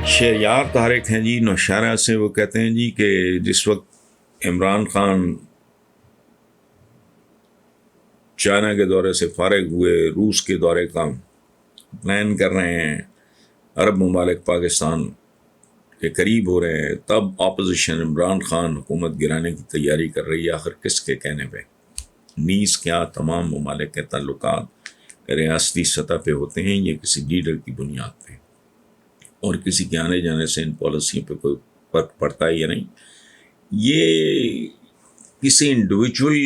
شہریار طارق ہیں جی نوشہرہ سے. وہ کہتے ہیں جی کہ جس وقت عمران خان چائنا کے دورے سے فارغ ہوئے، روس کے دورے کا پلان کر رہے ہیں، عرب ممالک پاکستان کے قریب ہو رہے ہیں، تب اپوزیشن عمران خان حکومت گرانے کی تیاری کر رہی ہے. آخر کس کے کہنے پہ؟ نیز کیا تمام ممالک کے تعلقات ریاستی سطح پہ ہوتے ہیں یا کسی لیڈر کی بنیاد پہ، اور کسی کے آنے جانے سے ان پالیسیوں پہ کوئی فرق پڑتا ہے یا نہیں؟ یہ کسی انڈیویجول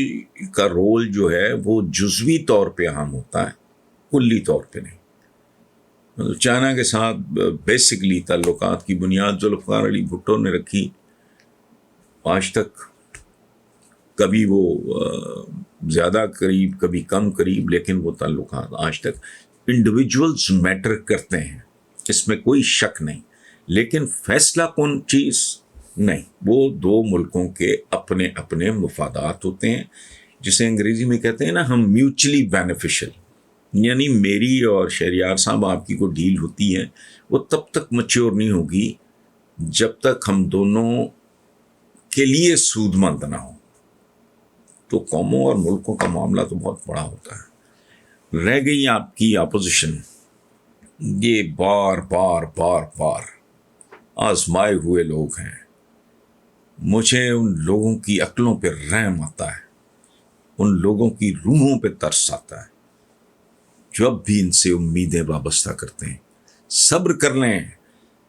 کا رول جو ہے وہ جزوی طور پہ اہم ہوتا ہے، کلی طور پہ نہیں. مطلب چائنا کے ساتھ بیسکلی تعلقات کی بنیاد ذوالفقار علی بھٹو نے رکھی. آج تک کبھی وہ زیادہ قریب کبھی کم قریب، لیکن وہ تعلقات آج تک انڈیویجولز میٹر کرتے ہیں، اس میں کوئی شک نہیں. لیکن فیصلہ کن چیز نہیں، وہ دو ملکوں کے اپنے اپنے مفادات ہوتے ہیں، جسے انگریزی میں کہتے ہیں نا ہم میوچلی بینیفیشل. یعنی میری اور شہریار صاحب آپ کی کوئی ڈیل ہوتی ہے، وہ تب تک میچور نہیں ہوگی جب تک ہم دونوں کے لیے سود مند نہ ہو. تو قوموں اور ملکوں کا معاملہ تو بہت بڑا ہوتا ہے. رہ گئی آپ کی اپوزیشن، یہ بار بار بار بار آزمائے ہوئے لوگ ہیں. مجھے ان لوگوں کی عقلوں پہ رحم آتا ہے، ان لوگوں کی روحوں پہ ترس آتا ہے جو اب بھی ان سے امیدیں وابستہ کرتے ہیں. صبر کر لیں.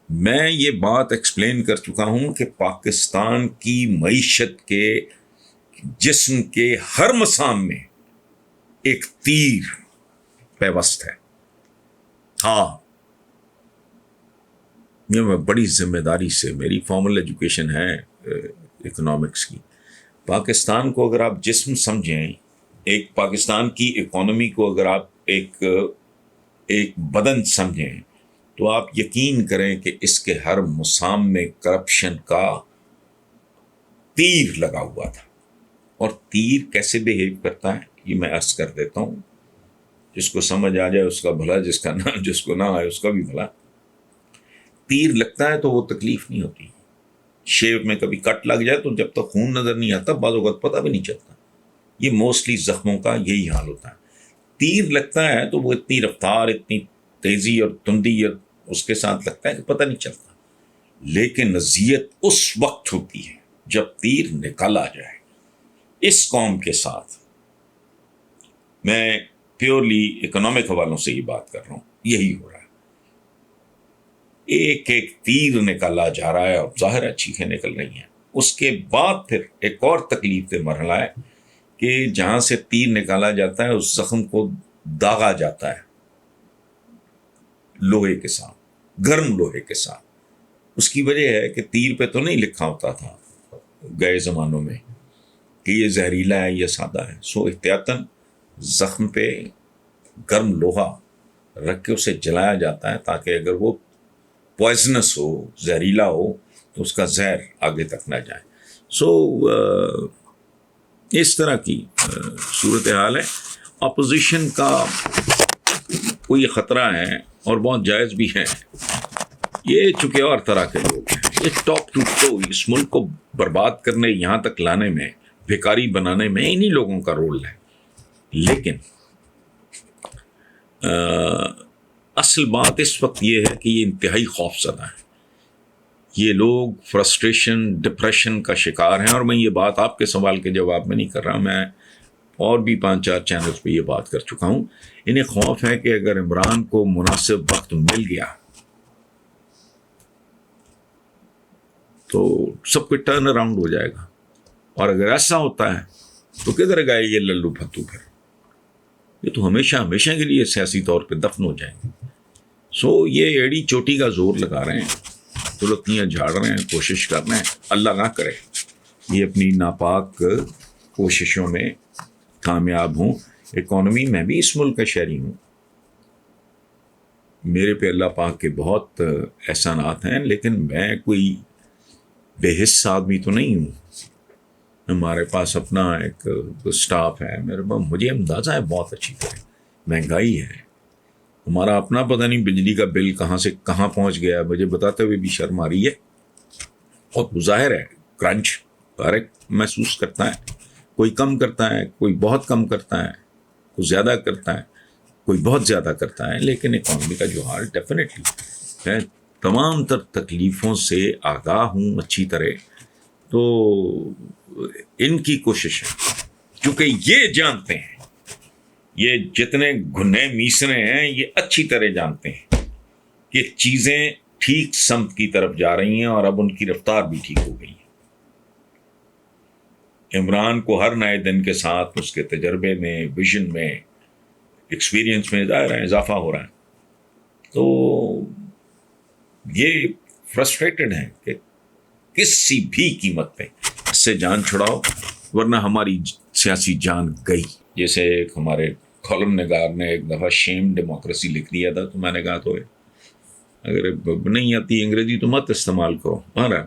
میں یہ بات ایکسپلین کر چکا ہوں کہ پاکستان کی معیشت کے جسم کے ہر مسام میں ایک تیر پیوست ہے. ہاں، یہ میں بڑی ذمہ داری سے، میری فارمل ایجوکیشن ہے اکنامکس کی. پاکستان کو اگر آپ جسم سمجھیں، ایک پاکستان کی اکانومی کو اگر آپ ایک بدن سمجھیں، تو آپ یقین کریں کہ اس کے ہر مسام میں کرپشن کا تیر لگا ہوا تھا. اور تیر کیسے بیہیو کرتا ہے یہ میں عرض کر دیتا ہوں. جس کو سمجھ آ جائے اس کا بھلا، جس کو نہ آئے اس کا بھی بھلا. تیر لگتا ہے تو وہ تکلیف نہیں ہوتی. شیپ میں کبھی کٹ لگ جائے تو جب تک خون نظر نہیں آتا بعض اوقات پتہ بھی نہیں چلتا. یہ موسٹلی زخموں کا یہی حال ہوتا ہے. تیر لگتا ہے تو وہ اتنی رفتار، اتنی تیزی اور تندی اس کے ساتھ لگتا ہے کہ پتہ نہیں چلتا. لیکن اذیت اس وقت ہوتی ہے جب تیر نکالا جائے. اس قوم کے ساتھ میں پیورلی اکنامک حوالوں سے یہ بات کر رہا ہوں، یہی ہو رہا ہے. ایک ایک تیر نکالا جا رہا ہے اور ظاہر ہے چیخیں نکل رہی ہیں. اس کے بعد پھر ایک اور تکلیف دہ مرحلہ ہے کہ جہاں سے تیر نکالا جاتا ہے اس زخم کو داغا جاتا ہے لوہے کے ساتھ، گرم لوہے کے ساتھ. اس کی وجہ ہے کہ تیر پہ تو نہیں لکھا ہوتا تھا گئے زمانوں میں کہ یہ زہریلا ہے یا سادہ ہے. سو احتیاطاً زخم پہ گرم لوہا رکھ کے اسے جلایا جاتا ہے تاکہ اگر وہ پوائزنس ہو، زہریلا ہو، تو اس کا زہر آگے تک نہ جائے. سو اس طرح کی صورتحال ہے. اپوزیشن کا کوئی خطرہ ہے اور بہت جائز بھی ہے. یہ چونکہ اور طرح کے لوگ ہیں، یہ ٹاپ ٹو ٹو اس ملک کو برباد کرنے، یہاں تک لانے میں، بھیکاری بنانے میں انہی لوگوں کا رول ہے. لیکن اصل بات اس وقت یہ ہے کہ یہ انتہائی خوف زدہ ہے. یہ لوگ فرسٹریشن، ڈپریشن کا شکار ہیں. اور میں یہ بات آپ کے سوال کے جواب میں نہیں کر رہا، میں اور بھی 5-4 چینلز پہ یہ بات کر چکا ہوں. انہیں خوف ہے کہ اگر عمران کو مناسب وقت مل گیا تو سب کو ٹرن اراؤنڈ ہو جائے گا. اور اگر ایسا ہوتا ہے تو کدھر گئے یہ للو پھتو؟ پھر یہ تو ہمیشہ کے لیے سیاسی طور پہ دفن ہو جائیں گے. سو یہ ایڑی چوٹی کا زور لگا رہے ہیں، تلتیاں جھاڑ رہے ہیں، کوشش کر رہے ہیں. اللہ نہ کرے یہ اپنی ناپاک کوششوں میں کامیاب ہوں. اکانومی میں بھی اس ملک کا شہری ہوں، میرے پہ اللہ پاک کے بہت احسانات ہیں، لیکن میں کوئی بے حس آدمی تو نہیں ہوں. ہمارے پاس اپنا ایک اسٹاف ہے، مجھے اندازہ ہے بہت اچھی طرح مہنگائی ہے، ہمارا اپنا پتہ نہیں بجلی کا بل کہاں سے کہاں پہنچ گیا، مجھے بتاتے ہوئے بھی شرم آ رہی ہے۔ اور ظاہر ہے کرنچ ہر ایک محسوس کرتا ہے، کوئی کم کرتا ہے، کوئی بہت کم کرتا ہے، کوئی زیادہ کرتا ہے، کوئی بہت زیادہ کرتا ہے، لیکن اکانومی کا جو حال ڈیفینیٹلی میں تمام تر تکلیفوں سے آگاہ ہوں اچھی طرح۔ تو ان کی کوشش ہے، چونکہ یہ جانتے ہیں، یہ جتنے گھنے میسرے ہیں یہ اچھی طرح جانتے ہیں کہ چیزیں ٹھیک سمت کی طرف جا رہی ہیں، اور اب ان کی رفتار بھی ٹھیک ہو گئی ہے۔ عمران کو ہر نئے دن کے ساتھ اس کے تجربے میں، ویژن میں، ایکسپیرینس میں ظاہر ہے اضافہ ہو رہا ہے۔ تو یہ فرسٹریٹڈ ہیں کہ کسی بھی قیمت پہ اس سے جان چھڑاؤ، ورنہ ہماری سیاسی جان گئی۔ جیسے ایک ہمارے کالم نگار نے ایک دفعہ شیم ڈیموکریسی لکھ دیا تھا، تو میں نے کہا تو اگر نہیں آتی انگریزی تو مت استعمال کرو۔ ہمارا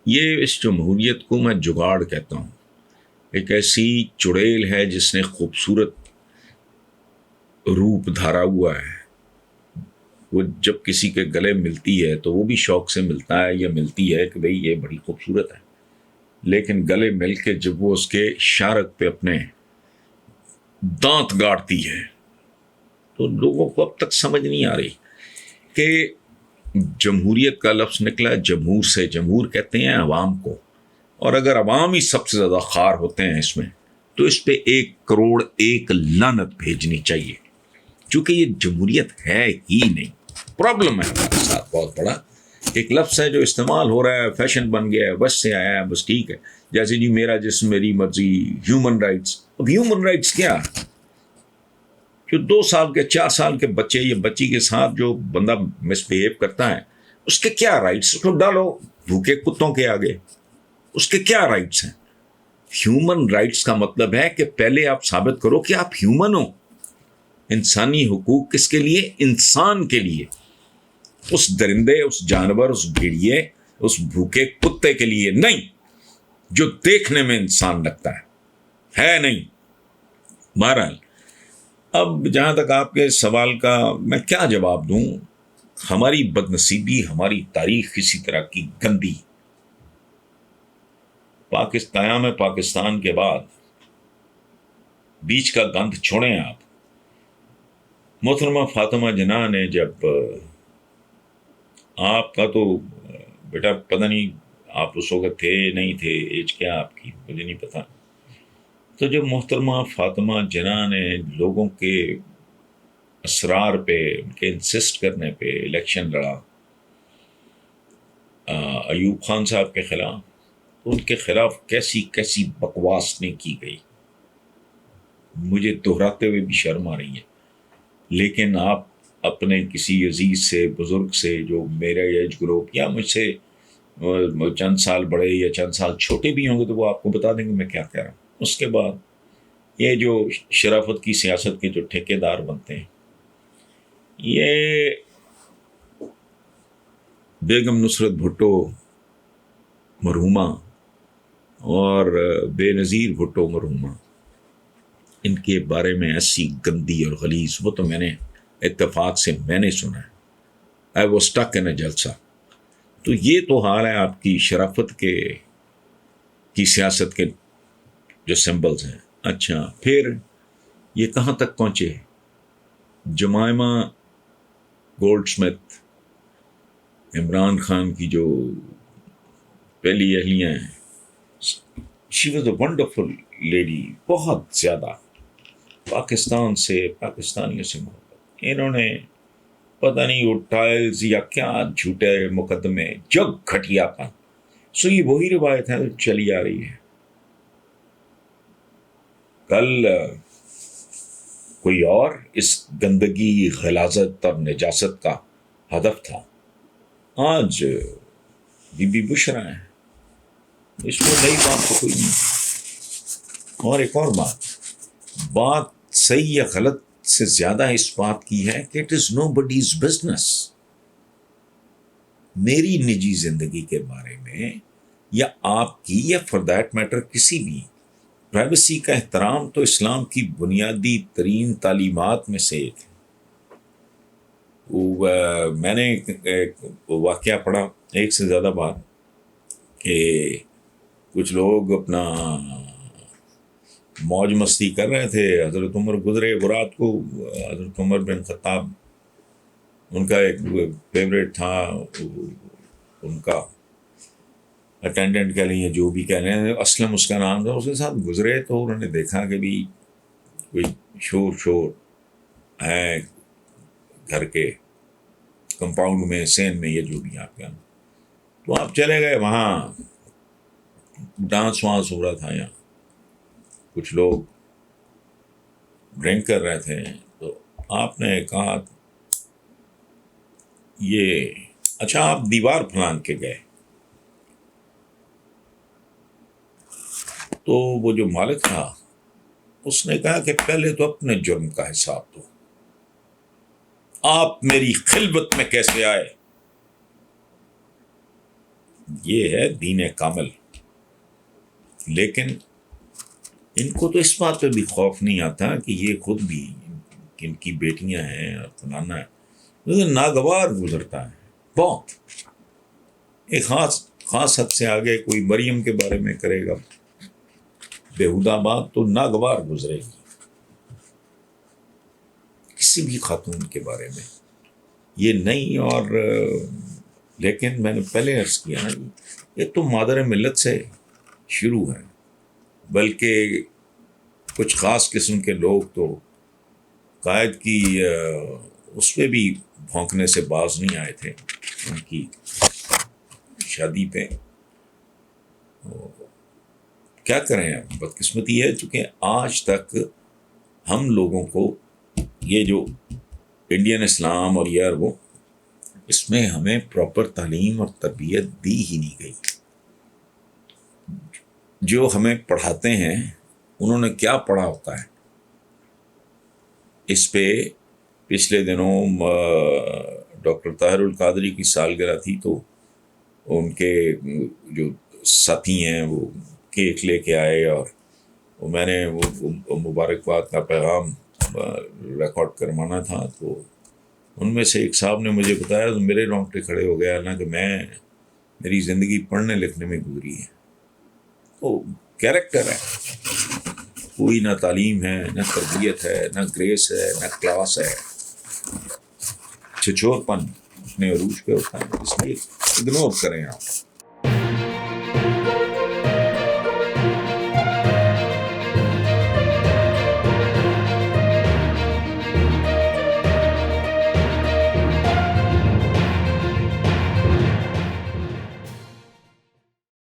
یہ اس جمہوریت کو میں جگاڑ کہتا ہوں، ایک ایسی چڑیل ہے جس نے خوبصورت روپ دھارا ہوا ہے۔ وہ جب کسی کے گلے ملتی ہے تو وہ بھی شوق سے ملتا ہے یا ملتی ہے کہ بھئی یہ بڑی خوبصورت ہے، لیکن گلے مل کے جب وہ اس کے شارک پہ اپنے دانت گاڑتی ہے تو لوگوں کو اب تک سمجھ نہیں آ رہی کہ جمہوریت کا لفظ نکلا جمہور سے، جمہور کہتے ہیں عوام کو، اور اگر عوام ہی سب سے زیادہ خار ہوتے ہیں اس میں، تو اس پہ 1 کروڑ 1 لعنت بھیجنی چاہیے، چونکہ یہ جمہوریت ہے ہی نہیں۔ پرابلم ہے ہمارے ساتھ بہت بڑا، ایک لفظ ہے جو استعمال ہو رہا ہے، فیشن بن گیا ہے، بس سے آیا ہے، بس ٹھیک ہے، جیسے جی میرا جسم میری مرضی، ہیومن رائٹس۔ اب ہیومن رائٹس کیا؟ جو 2 سال کے 4 سال کے بچے یا بچی کے ساتھ جو بندہ مس بہیو کرتا ہے، اس کے کیا رائٹس؟ اس کو ڈالو بھوکے کتوں کے آگے، اس کے کیا رائٹس ہیں؟ ہیومن رائٹس کا مطلب ہے کہ پہلے آپ ثابت کرو کہ آپ ہیومن ہو۔ انسانی حقوق کس کے لیے؟ انسان کے لیے، اس درندے، اس جانور، اس بھیڑیے، اس بھوکے کتے کے لیے نہیں جو دیکھنے میں انسان لگتا ہے نہیں۔ بہرحال اب جہاں تک آپ کے سوال کا میں کیا جواب دوں، ہماری بدنصیبی، ہماری تاریخ اسی طرح کی گندی۔ قیام پاکستان کے بعد بیچ کا گند چھوڑیں آپ، محترمہ فاطمہ جناح نے جب آپ کا تو بیٹا پتہ نہیں آپ اس وقت تھے نہیں تھے، ایج کیا آپ کی مجھے نہیں پتا، تو جب محترمہ فاطمہ جناح نے لوگوں کے اسرار پہ، ان کے انسسٹ کرنے پہ الیکشن لڑا ایوب خان صاحب کے خلاف، تو ان کے خلاف کیسی کیسی بکواس نہیں کی گئی، مجھے دہراتے ہوئے بھی شرم آ رہی ہے۔ لیکن آپ اپنے کسی عزیز سے، بزرگ سے جو میرے ایج گروپ یا مجھ سے چند سال بڑے یا چند سال چھوٹے بھی ہوں گے، تو وہ آپ کو بتا دیں گے میں کیا کہہ رہا ہوں۔ اس کے بعد یہ جو شرافت کی سیاست کے جو ٹھیکیدار بنتے ہیں، یہ بیگم نصرت بھٹو مرحومہ اور بے نظیر بھٹو مرحومہ، ان کے بارے میں ایسی گندی اور غلیظ، وہ تو میں نے اتفاق سے میں نے سنا ہے، آئی واز اسٹک ان اے جلسہ۔ تو یہ تو حال ہے آپ کی شرافت کی سیاست کے جو سمبلز ہیں۔ اچھا پھر یہ کہاں تک پہنچے؟ Jemima gold Smith, Imran Khan کی جو پہلی اہلیہ ہیں، she was a wonderful lady, بہت زیادہ پاکستان سے، پاکستانیوں سے محبت۔ انہوں نے پتہ نہیں وہ ٹائلز یا کیا جھوٹے مقدمے، جگ گھٹیا پن، سو یہ وہی روایت ہے جو چلی آ رہی ہے۔ کل کوئی اور اس گندگی، غلاظت اور نجاست کا ہدف تھا، آج بی بی بشرا ہے، اس میں نئی بات تو کوئی نہیں۔ اور ایک اور بات صحیح یا غلط سے زیادہ اس بات کی ہے کہ it is nobody's business. میری نجی زندگی کے بارے میں یا آپ کی یا فار دیٹ میٹر کسی بھی، پرائیویسی کا احترام تو اسلام کی بنیادی ترین تعلیمات میں سے ایک ہے۔ میں نے ایک واقعہ پڑھا ایک سے زیادہ بار کہ کچھ لوگ اپنا موج مستی کر رہے تھے، حضرت عمر گزرے برات کو، حضرت عمر بن خطاب ان کا ایک فیوریٹ تھا، ان کا اٹینڈنٹ کہہ لیں جو بھی کہہ رہے ہیں، اسلم اس کا نام تھا، اس کے ساتھ گزرے تو انہوں نے دیکھا کہ بھی کوئی شور ہے گھر کے کمپاؤنڈ میں، سین میں، یہ جو بھی آپ کا، تو آپ چلے گئے وہاں، ڈانس وانس ہو رہا تھا، یہاں کچھ لوگ ڈرنک کر رہے تھے، تو آپ نے کہا یہ اچھا آپ دیوار پھلانگ کے گئے، تو وہ جو مالک تھا اس نے کہا کہ پہلے تو اپنے جرم کا حساب دو، آپ میری خلوت میں کیسے آئے؟ یہ ہے دین کامل۔ لیکن ان کو تو اس بات پہ بھی خوف نہیں آتا کہ یہ خود بھی ان کی بیٹیاں ہیں اور فلانا ہے، لیکن ناگوار گزرتا ہے بہت، ایک خاص حد سے آگے کوئی مریم کے بارے میں کرے گا بےہودہ بات تو ناگوار گزرے گی، کسی بھی خاتون کے بارے میں یہ نہیں۔ اور لیکن میں نے پہلے عرض کیا نا، یہ تو مادر ملت سے شروع ہے، بلکہ کچھ خاص قسم کے لوگ تو قائد کی اس پہ بھی بھونکنے سے باز نہیں آئے تھے، ان کی شادی پہ۔ کیا کریں، بدقسمتی ہے چونکہ آج تک ہم لوگوں کو یہ جو انڈین اسلام اور یہ اور وہ، اس میں ہمیں پراپر تعلیم اور تربیت دی ہی نہیں گئی۔ جو ہمیں پڑھاتے ہیں انہوں نے کیا پڑھا ہوتا ہے، اس پہ پچھلے دنوں ڈاکٹر طاہر القادری کی سالگرہ تھی، تو ان کے جو ساتھی ہیں وہ کیک لے کے آئے، اور میں نے وہ مبارکباد کا پیغام ریکارڈ کروانا تھا، تو ان میں سے ایک صاحب نے مجھے بتایا تو میرے رونگٹے کھڑے ہو گیا نا، کہ میری زندگی پڑھنے لکھنے میں گزری ہے، تو کیریکٹر ہے، کوئی نہ تعلیم ہے، نہ تربیت ہے، نہ گریس ہے، نہ کلاس ہے، چھچور پن اپنے عروج پہ ہوتا ہے، اس لیے اگنور کریں آپ۔